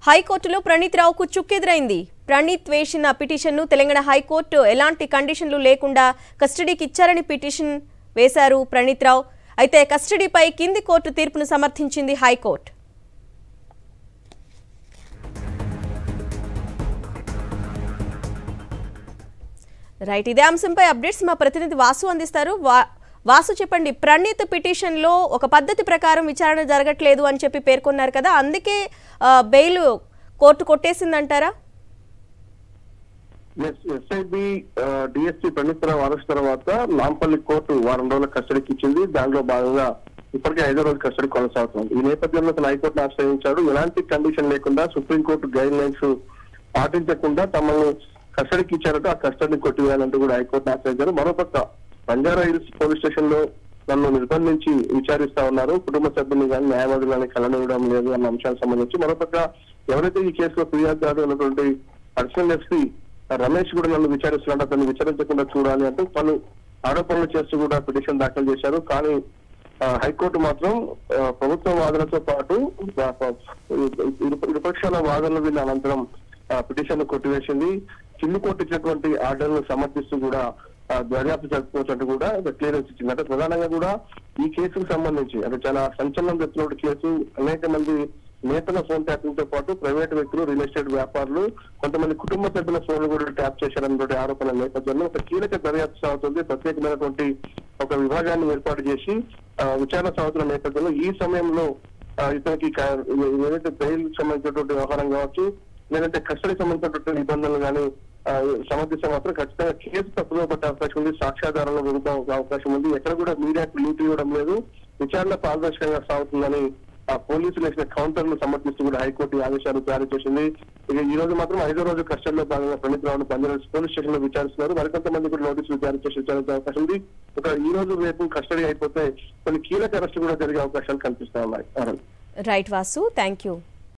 హైకోర్టులో ప్రణీత్ రావుకు చుక్కెదురైంది. ప్రణీత్ వేసిన పిటిషన్ను తెలంగాణ హైకోర్టు ఎలాంటి కండిషన్లు లేకుండా కస్టడీకి ఇచ్చారని పిటిషన్ వేశారు ప్రణీత్ రావు. అయితే కస్టడీపై కింది కోర్టు తీర్పును సమర్థించింది హైకోర్టు. రైట్, ఇదే అంశంపై అప్డేట్స్ మా ప్రతినిధి వాసు అందిస్తారు. వాసు చెప్పండి, ప్రణీత్ పిటిషన్ లో ఒక పద్ధతి ప్రకారం విచారణ జరగట్లేదు అని చెప్పి పేర్కొన్నారు కదా, అందుకే బెయిల్ కోర్టు కొట్టేసిందంటారా? SIB DSP Praneeth Rao arrest తర్వాత నాంపల్లి కోర్టు వారం రోజుల కస్టడీకి ఇచ్చింది. దానిలో భాగంగా ఇప్పటికే 5వ రోజు కస్టడీ కొనసాగుతుంది. ఈ నేపథ్యంలో తన హైకోర్టును ఆశ్రయించాడు. ఎలాంటి కండిషన్ లేకుండా సుప్రీంకోర్టు గైడ్ లైన్స్ పాటించకుండా తమను కస్టడీకి ఇచ్చారంటే ఆ కస్టడీని కొట్టివేయాలంటూ కూడా హైకోర్టును ఆశ్రయించారు. మరోపక్క బంజారా హిల్స్ పోలీస్ స్టేషన్ లో నన్ను నిర్బంధించి విచారిస్తా ఉన్నారు, కుటుంబ సభ్యుల్ని కానీ న్యాయవాదులు కానీ కలనివ్వడం లేదు అన్న అంశాలకు సంబంధించి. మరోపక్క ఎవరైతే ఈ కేసులో ఫిర్యాదుదారు ఉన్నటువంటి అడిషనల్ ఎస్పీ రమేష్ కూడా నన్ను విచారిస్తున్నాడు, అతన్ని విచారించకుండా చూడాలి అంటూ పలు ఆరోపణలు చేస్తూ కూడా పిటిషన్ దాఖలు చేశారు. కానీ హైకోర్టు మాత్రం ప్రభుత్వ వాదనతో పాటు ఇరుపక్షాల వాదనలు విన్న అనంతరం పిటిషన్ కొట్టివేసింది. కింది కోర్టు ఇచ్చినటువంటి ఆర్డర్ను సమర్థిస్తూ కూడా దర్యాప్తు జరుపుకోవచ్చు కూడా క్లియరెన్స్ ఇచ్చింది. అంటే ప్రధానంగా కూడా ఈ కేసుకు సంబంధించి అంటే చాలా సంచలనం తెచ్చినటువంటి కేసు. అనేక మంది నేతల ఫోన్ ట్యాపింగ్ తో పాటు ప్రైవేట్ వ్యక్తులు, రియల్ ఎస్టేట్ వ్యాపారులు, కొంతమంది కుటుంబ సభ్యుల ఫోన్లు కూడా ట్యాప్ చేశారన్నటువంటి ఆరోపణల నేపథ్యంలో ఒక కీలక దర్యాప్తు సాగుతుంది. ప్రత్యేకమైనటువంటి ఒక విభాగాన్ని ఏర్పాటు చేసి విచారణ సాగుతున్న నేపథ్యంలో ఈ సమయంలో ఇతనికి ఏదైతే బెయిల్ సంబంధించినటువంటి వ్యవహారం కావచ్చు, లేదంటే కస్టడీ సంబంధించినటువంటి నిబంధనలు కానీ సమర్థిస్తే మాత్రం ఖచ్చితంగా కేసు తప్పుదో పట్టే అవకాశం ఉంది, సాక్ష్యాధారాలు దొరికే అవకాశం ఉంది. ఎక్కడ కూడా మీడియాకు లీడ్ ఇవ్వడం లేదు, విచారణ పారదర్శకంగా సాగుతుందని పోలీసులు వేసిన కౌంటర్లు సమర్థిస్తూ కూడా హైకోర్టు ఆదేశాలు జారీ చేసింది. ఇక ఈ రోజు మాత్రం 5వ రోజు కస్టడీలో భాగంగా ప్రణీత్ రావును బంజారా పోలీస్ స్టేషన్ లో విచారిస్తున్నారు. మరికొంతమంది కూడా నోటీసులు జారీ చేసి విచారించే అవకాశం ఉంది. ఈ రోజు రేపు కస్టడీ అయిపోతే కొన్ని కీలక అరెస్టు కూడా జరిగే అవకాశాలు కనిపిస్తా ఉన్నాయి. Right Vasu, thank you.